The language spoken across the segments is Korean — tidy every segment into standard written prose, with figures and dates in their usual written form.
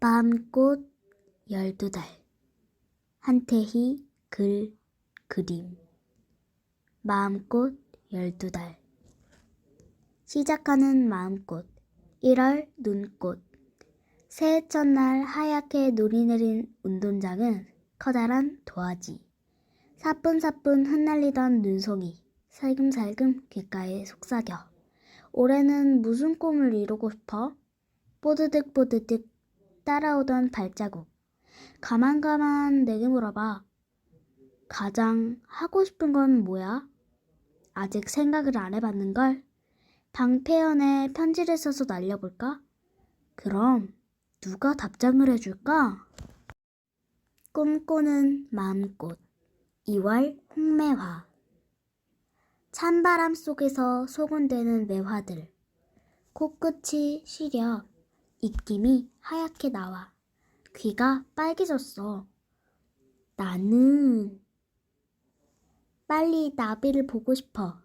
마음꽃 12달 한태희 글 그림 마음꽃 12달 시작하는 마음꽃 1월 눈꽃 새해 첫날 하얗게 눈이 내린 운동장은 커다란 도화지 사뿐사뿐 흩날리던 눈송이 살금살금 귓가에 속삭여 올해는 무슨 꿈을 이루고 싶어? 뽀드득뽀드득 따라오던 발자국 가만가만 내게 물어봐. 가장 하고 싶은 건 뭐야? 아직 생각을 안 해봤는걸? 방패연에 편지를 써서 날려볼까? 그럼 누가 답장을 해줄까? 꿈꾸는 마음꽃 2월 홍매화 찬바람 속에서 소곤대는 매화들 코끝이 시려 입김이 하얗게 나와 귀가 빨개졌어. 나는 빨리 나비를 보고 싶어.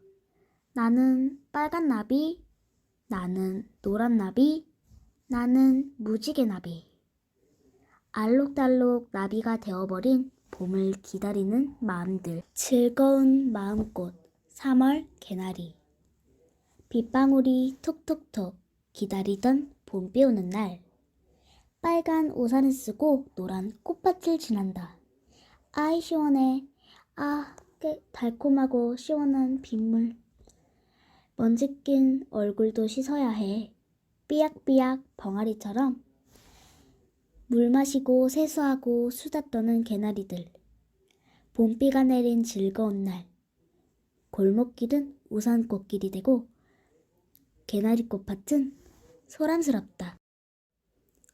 나는 빨간 나비, 나는 노란 나비, 나는 무지개 나비. 알록달록 나비가 되어버린 봄을 기다리는 마음들. 즐거운 마음꽃 3월 개나리. 빗방울이 툭툭툭 기다리던 봄비 오는 날. 빨간 우산을 쓰고 노란 꽃밭을 지난다. 아이 시원해. 달콤하고 시원한 빗물. 먼지 낀 얼굴도 씻어야 해. 삐약삐약 벙아리처럼 물 마시고 세수하고 수다 떠는 개나리들. 봄비가 내린 즐거운 날. 골목길은 우산꽃길이 되고 개나리 꽃밭은 소란스럽다.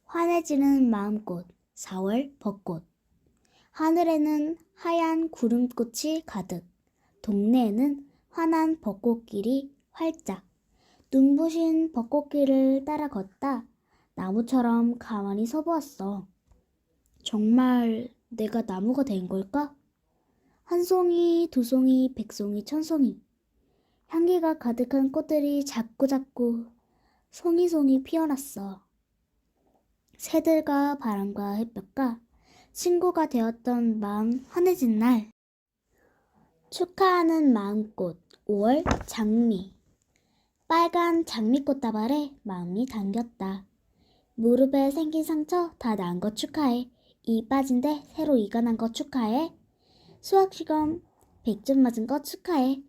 환해지는 마음꽃 4월 벚꽃 하늘에는 하얀 구름꽃이 가득 동네에는 환한 벚꽃길이 활짝 눈부신 벚꽃길을 따라 걷다 나무처럼 가만히 서보았어. 정말 내가 나무가 된 걸까? 한 송이, 두 송이, 백송이, 천송이 향기가 가득한 꽃들이 자꾸자꾸 송이송이 피어났어. 새들과 바람과 햇볕과 친구가 되었던 마음 환해진 날. 축하하는 마음꽃 5월 장미. 빨간 장미꽃다발에 마음이 담겼다. 무릎에 생긴 상처 다 나은 거 축하해. 이 빠진데 새로 이가 난 거 축하해. 수학시험 100점 맞은 거 축하해.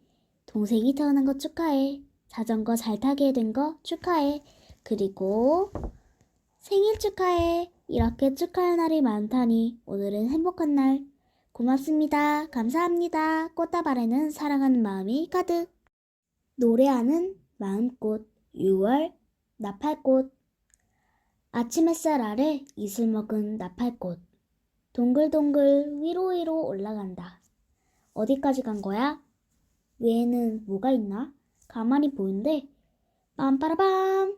동생이 태어난 거 축하해. 자전거 잘 타게 된 거 축하해. 그리고 생일 축하해. 이렇게 축하할 날이 많다니 오늘은 행복한 날. 고맙습니다. 감사합니다. 꽃다발에는 사랑하는 마음이 가득. 노래하는 마음꽃 6월 나팔꽃. 아침 햇살 아래 이슬 먹은 나팔꽃. 동글동글 위로 올라간다. 어디까지 간 거야? 위에는 뭐가 있나? 가만히 보는데 빰빠라밤.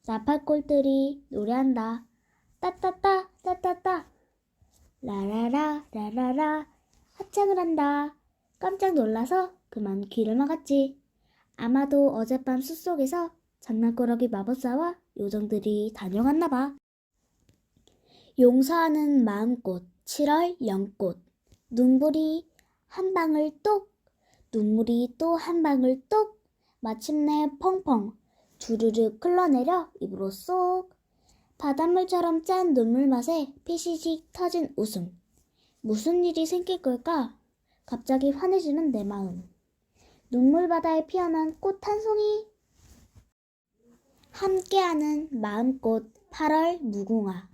나팔꽃들이 노래한다. 따따따 따따따 라라라 라라라 합창을 한다. 깜짝 놀라서 그만 귀를 막았지. 아마도 어젯밤 숲속에서 장난꾸러기 마법사와 요정들이 다녀갔나 봐. 용서하는 마음꽃 7월 연꽃. 눈물이 한 방울 똑 눈물이 또 한 방울 똑 마침내 펑펑 주르륵 흘러내려 입으로 쏙. 바닷물처럼 짠 눈물 맛에 피시직 터진 웃음. 무슨 일이 생길 걸까? 갑자기 환해지는 내 마음. 눈물바다에 피어난 꽃 한 송이. 함께하는 마음꽃 8월 무궁화.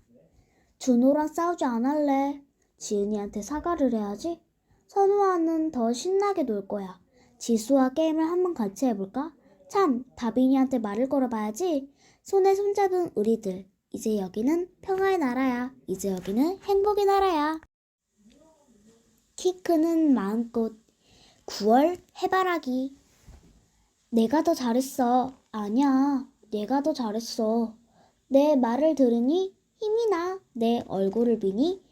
준호랑 싸우지 않을래. 지은이한테 사과를 해야지. 선우와는 더 신나게 놀 거야. 지수와 게임을 한번 같이 해볼까? 참, 다빈이한테 말을 걸어봐야지. 손에 손잡은 우리들. 이제 여기는 평화의 나라야. 이제 여기는 행복의 나라야. 키 크는 마음꽃 9월 해바라기. 내가 더 잘했어. 아니야, 내가 더 잘했어. 내 말을 들으니 힘이 나. 내 얼굴을 보니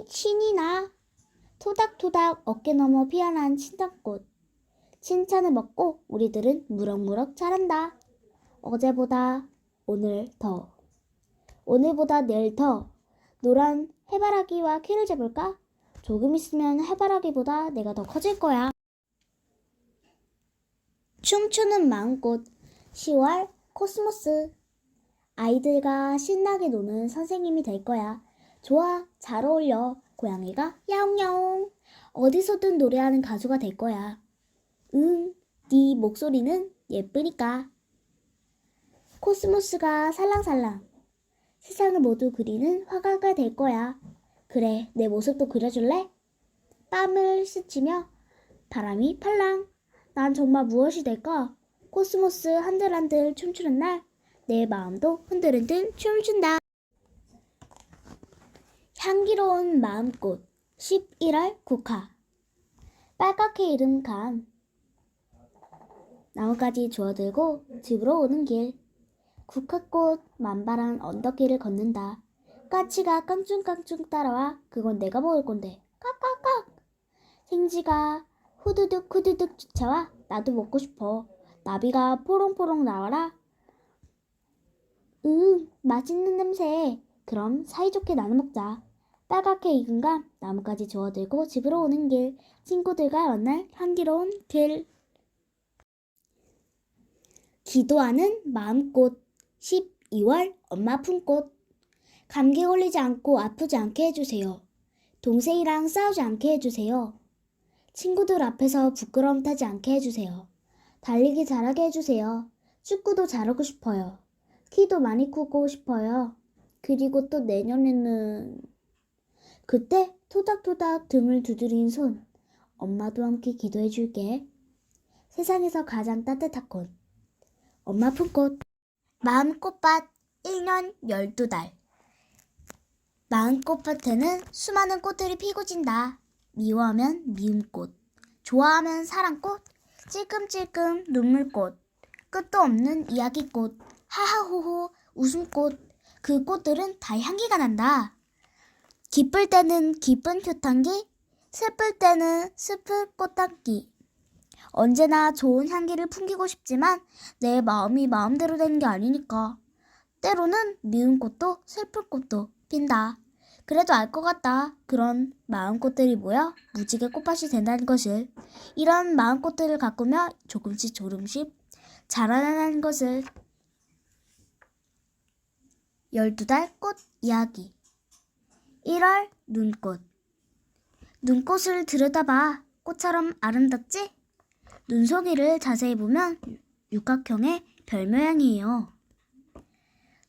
신이 나. 토닥토닥 어깨 너머 피어난 진달꽃. 칭찬을 먹고 우리들은 무럭무럭 자란다. 어제보다 오늘 더. 오늘보다 내일 더 노란 해바라기와 키를 재볼까? 조금 있으면 해바라기보다 내가 더 커질 거야. 춤추는 마음꽃 10월 코스모스. 아이들과 신나게 노는 선생님이 될 거야. 좋아, 잘 어울려. 고양이가 야옹야옹. 어디서든 노래하는 가수가 될 거야. 응, 네 목소리는 예쁘니까. 코스모스가 살랑살랑. 세상을 모두 그리는 화가가 될 거야. 그래, 내 모습도 그려줄래? 땀을 스치며 바람이 팔랑. 난 정말 무엇이 될까? 코스모스 한들한들 춤추는 날, 내 마음도 흔들흔들 춤춘다. 향기로운 마음꽃 11월 국화. 빨갛게 이른 간 나뭇가지 주워들고 집으로 오는 길. 국화꽃 만발한 언덕길을 걷는다. 까치가 깡충깡충 따라와. 그건 내가 먹을 건데. 깍깍깍. 생쥐가 후두둑 후두둑 쫓아와. 나도 먹고 싶어. 나비가 포롱포롱 나와라. 맛있는 냄새. 그럼 사이좋게 나눠 먹자. 빨갛게 익은 감 나뭇가지 주워들고 집으로 오는 길. 친구들과 만날 향기로운 길. 기도하는 마음꽃 12월 엄마 품꽃. 감기 걸리지 않고 아프지 않게 해주세요. 동생이랑 싸우지 않게 해주세요. 친구들 앞에서 부끄러움 타지 않게 해주세요. 달리기 잘하게 해주세요. 축구도 잘하고 싶어요. 키도 많이 크고 싶어요. 그리고 또 내년에는 그때 토닥토닥 등을 두드린 손. 엄마도 함께 기도해 줄게. 세상에서 가장 따뜻한 꽃. 엄마 품꽃. 마음꽃밭 1년 12달. 마음꽃밭에는 수많은 꽃들이 피고 진다. 미워하면 미움꽃, 좋아하면 사랑꽃, 찔끔찔끔 눈물꽃, 끝도 없는 이야기꽃, 하하호호 웃음꽃. 그 꽃들은 다 향기가 난다. 기쁠 때는 기쁜 효탄기, 슬플 때는 슬플 꽃향기. 언제나 좋은 향기를 풍기고 싶지만 내 마음이 마음대로 되는 게 아니니까. 때로는 미운 꽃도 슬플 꽃도 핀다. 그래도 알 것 같다. 그런 마음꽃들이 모여 무지개 꽃밭이 된다는 것을. 이런 마음꽃들을 가꾸며 조금씩 자라나는 것을. 12달 꽃 이야기. 1월 눈꽃. 눈꽃을 들여다봐. 꽃처럼 아름답지? 눈송이를 자세히 보면 육각형의 별 모양이에요.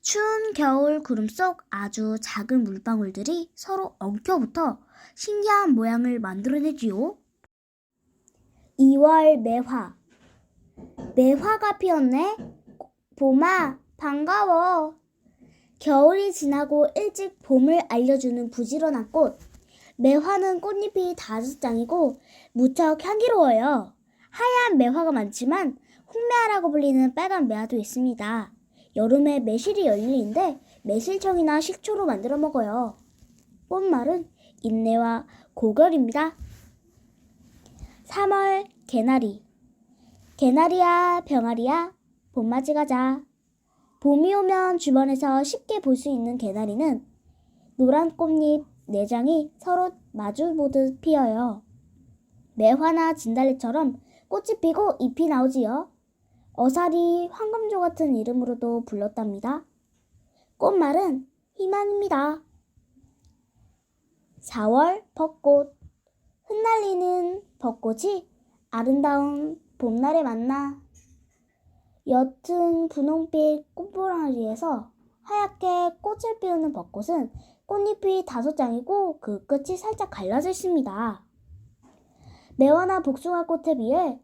추운 겨울 구름 속 아주 작은 물방울들이 서로 엉켜붙어 신기한 모양을 만들어내지요. 2월 매화. 매화가 피었네. 봄아, 반가워. 겨울이 지나고 일찍 봄을 알려주는 부지런한 꽃. 매화는 꽃잎이 5장이고 무척 향기로워요. 하얀 매화가 많지만 홍매화라고 불리는 빨간 매화도 있습니다. 여름에 매실이 열리는데 매실청이나 식초로 만들어 먹어요. 꽃말은 인내와 고결입니다. 3월 개나리. 개나리야 병아리야 봄맞이 가자. 봄이 오면 주변에서 쉽게 볼 수 있는 개나리는 노란 꽃잎 4장이 서로 마주 보듯 피어요. 매화나 진달래처럼 꽃이 피고 잎이 나오지요. 어사리, 황금조 같은 이름으로도 불렀답니다. 꽃말은 희망입니다. 4월 벚꽃. 흩날리는 벚꽃이 아름다운 봄날에 만나. 옅은 분홍빛 꽃봉오리에서 하얗게 꽃을 피우는 벚꽃은 꽃잎이 5장이고 그 끝이 살짝 갈라져 있습니다. 매화나 복숭아 꽃에 비해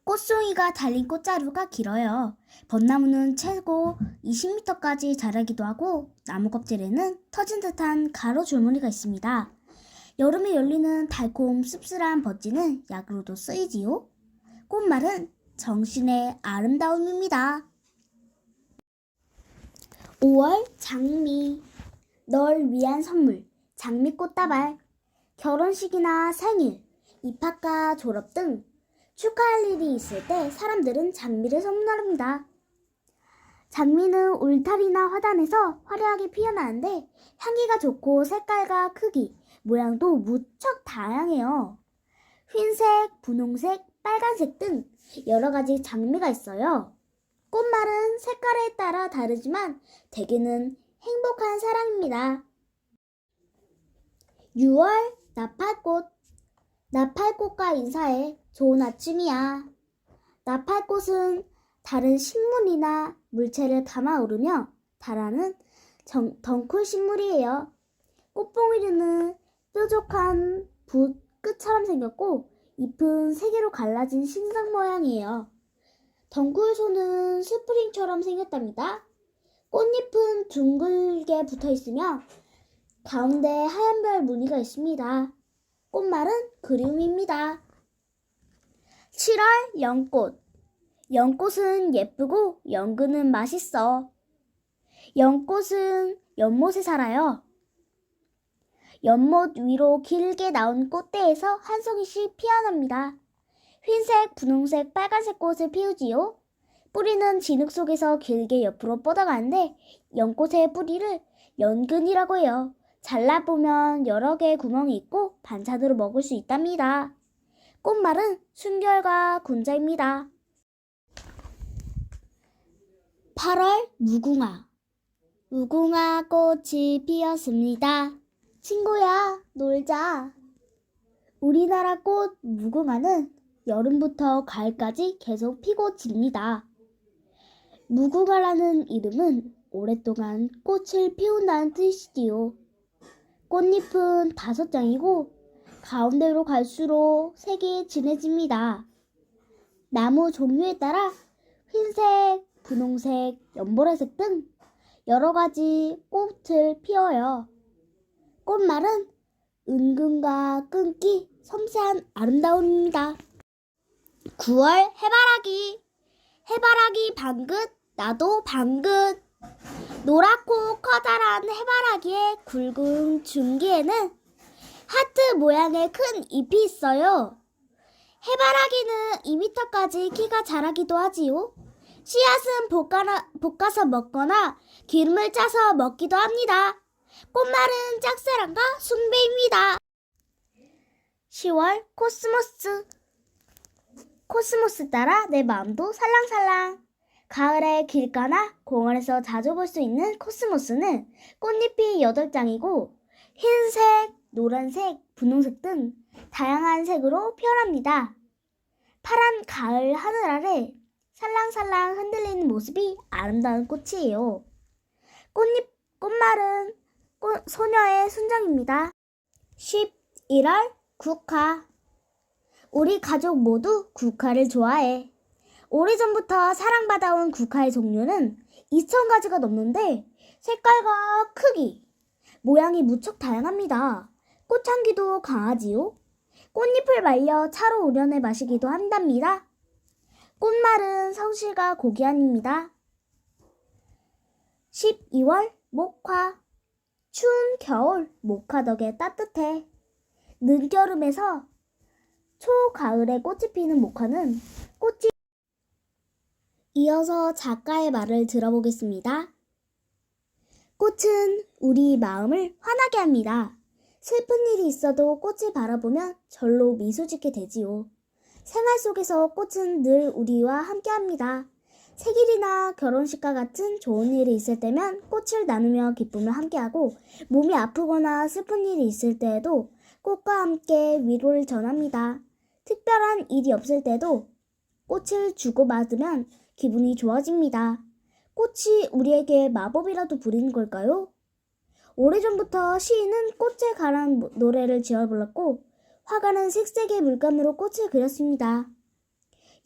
꽃송이가 달린 꽃자루가 길어요. 벚나무는 최고 20m까지 자라기도 하고 나무 껍질에는 터진 듯한 가로 줄무늬가 있습니다. 여름에 열리는 달콤 씁쓸한 버찌는 약으로도 쓰이지요. 꽃말은 정신의 아름다움입니다. 5월 장미. 널 위한 선물 장미꽃다발. 결혼식이나 생일, 입학과 졸업 등 축하할 일이 있을 때 사람들은 장미를 선물합니다. 장미는 울타리나 화단에서 화려하게 피어나는데 향기가 좋고 색깔과 크기, 모양도 무척 다양해요. 흰색, 분홍색, 빨간색 등 여러 가지 장미가 있어요. 꽃말은 색깔에 따라 다르지만 대개는 행복한 사랑입니다. 6월 나팔꽃. 나팔꽃과 인사해. 좋은 아침이야. 나팔꽃은 다른 식물이나 물체를 감아오르며 자라는 덩쿨 식물이에요. 꽃봉오리는 뾰족한 붓 끝처럼 생겼고 잎은 세 개로 갈라진 신상 모양이에요. 덩쿨소는 스프링처럼 생겼답니다. 꽃잎은 둥글게 붙어 있으며 가운데 하얀 별 무늬가 있습니다. 꽃말은 그리움입니다. 7월 연꽃. 연꽃은 예쁘고 연근은 맛있어. 연꽃은 연못에 살아요. 연못 위로 길게 나온 꽃대에서 한 송이씩 피어납니다. 흰색, 분홍색, 빨간색 꽃을 피우지요. 뿌리는 진흙 속에서 길게 옆으로 뻗어가는데 연꽃의 뿌리를 연근이라고 해요. 잘라보면 여러 개의 구멍이 있고 반찬으로 먹을 수 있답니다. 꽃말은 순결과 군자입니다. 8월 무궁화. 무궁화 꽃이 피었습니다. 친구야, 놀자. 우리나라 꽃 무궁화는 여름부터 가을까지 계속 피고 집니다. 무궁화라는 이름은 오랫동안 꽃을 피운다는 뜻이지요. 꽃잎은 5장이고 가운데로 갈수록 색이 진해집니다. 나무 종류에 따라 흰색, 분홍색, 연보라색 등 여러 가지 꽃을 피워요. 꽃말은 은근과 끈기, 섬세한 아름다움입니다. 9월 해바라기. 해바라기 방긋, 나도 방긋. 노랗고 커다란 해바라기의 굵은 줄기에는 하트 모양의 큰 잎이 있어요. 해바라기는 2m까지 키가 자라기도 하지요. 씨앗은 볶아서 먹거나 기름을 짜서 먹기도 합니다. 꽃말은 짝사랑과 숭배입니다. 10월 코스모스. 코스모스 따라 내 마음도 살랑살랑. 가을에 길가나 공원에서 자주 볼 수 있는 코스모스는 꽃잎이 8장이고 흰색, 노란색, 분홍색 등 다양한 색으로 피어납니다. 파란 가을 하늘 아래 살랑살랑 흔들리는 모습이 아름다운 꽃이에요. 꽃말은 소녀의 순정입니다. 11월 국화. 우리 가족 모두 국화를 좋아해. 오래전부터 사랑받아온 국화의 종류는 2,000가지가 넘는데 색깔과 크기, 모양이 무척 다양합니다. 꽃향기도 강하지요. 꽃잎을 말려 차로 우려내 마시기도 한답니다. 꽃말은 성실과 고귀한입니다. 12월 목화. 추운 겨울 목화 덕에 따뜻해. 늦여름에서 초가을에 꽃이 피는 목화는 꽃이 이어서 작가의 말을 들어보겠습니다. 꽃은 우리 마음을 환하게 합니다. 슬픈 일이 있어도 꽃을 바라보면 절로 미소 짓게 되지요. 생활 속에서 꽃은 늘 우리와 함께합니다. 생일이나 결혼식과 같은 좋은 일이 있을 때면 꽃을 나누며 기쁨을 함께하고 몸이 아프거나 슬픈 일이 있을 때에도 꽃과 함께 위로를 전합니다. 특별한 일이 없을 때도 꽃을 주고받으면 기분이 좋아집니다. 꽃이 우리에게 마법이라도 부리는 걸까요? 오래전부터 시인은 꽃에 관한 노래를 지어 불렀고 화가는 색색의 물감으로 꽃을 그렸습니다.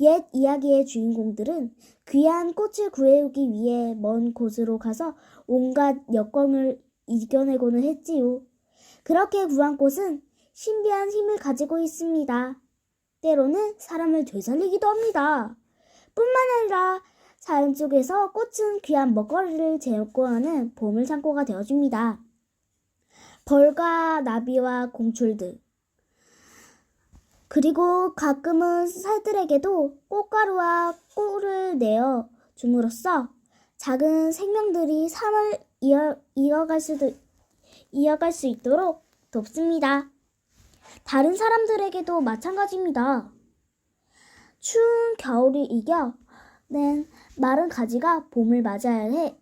옛 이야기의 주인공들은 귀한 꽃을 구해오기 위해 먼 곳으로 가서 온갖 여건을 이겨내고는 했지요. 그렇게 구한 꽃은 신비한 힘을 가지고 있습니다. 때로는 사람을 되살리기도 합니다. 뿐만 아니라 자연 속에서 꽃은 귀한 먹거리를 제공하는 보물창고가 되어줍니다. 벌과 나비와 공출들, 그리고 가끔은 새들에게도 꽃가루와 꿀을 내어 줌으로써 작은 생명들이 삶을 이어갈 수 있도록 돕습니다. 다른 사람들에게도 마찬가지입니다. 추운 겨울을 이겨낸 마른 가지가 봄을 맞이해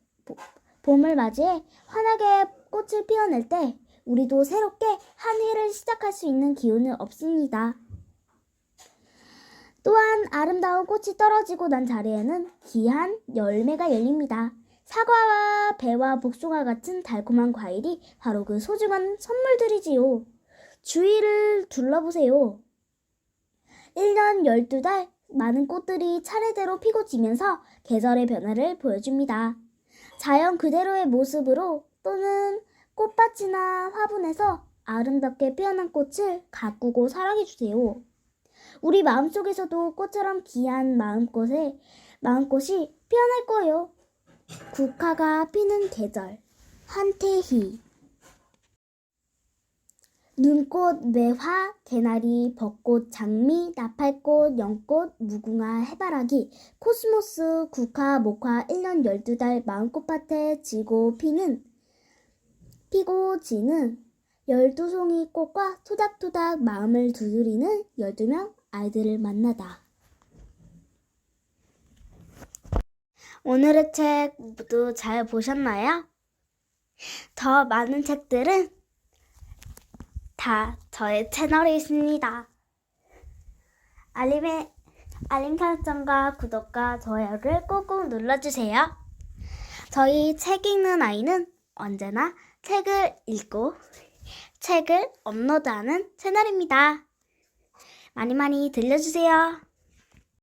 환하게 꽃을 피워낼 때 우리도 새롭게 한 해를 시작할 수 있는 기운을 얻습니다. 또한 아름다운 꽃이 떨어지고 난 자리에는 귀한 열매가 열립니다. 사과와 배와 복숭아 같은 달콤한 과일이 바로 그 소중한 선물들이지요. 주위를 둘러보세요. 1년 12달 많은 꽃들이 차례대로 피고 지면서 계절의 변화를 보여줍니다. 자연 그대로의 모습으로 또는 꽃밭이나 화분에서 아름답게 피어난 꽃을 가꾸고 사랑해주세요. 우리 마음속에서도 꽃처럼 귀한 마음꽃이 피어날 거예요. 국화가 피는 계절, 한태희. 눈꽃, 매화, 개나리, 벚꽃, 장미, 나팔꽃, 연꽃, 무궁화, 해바라기, 코스모스, 국화, 목화 1년 12달 마음꽃밭에 피고 지는 12송이 꽃과 토닥토닥 마음을 두드리는 12명 아이들을 만나다. 오늘의 책 모두 잘 보셨나요? 더 많은 책들은 다 저의 채널에 있습니다. 알림 설정과 구독과 좋아요를 꾹꾹 눌러주세요. 저희 책 읽는 아이는 언제나 책을 읽고 책을 업로드하는 채널입니다. 많이 들려주세요.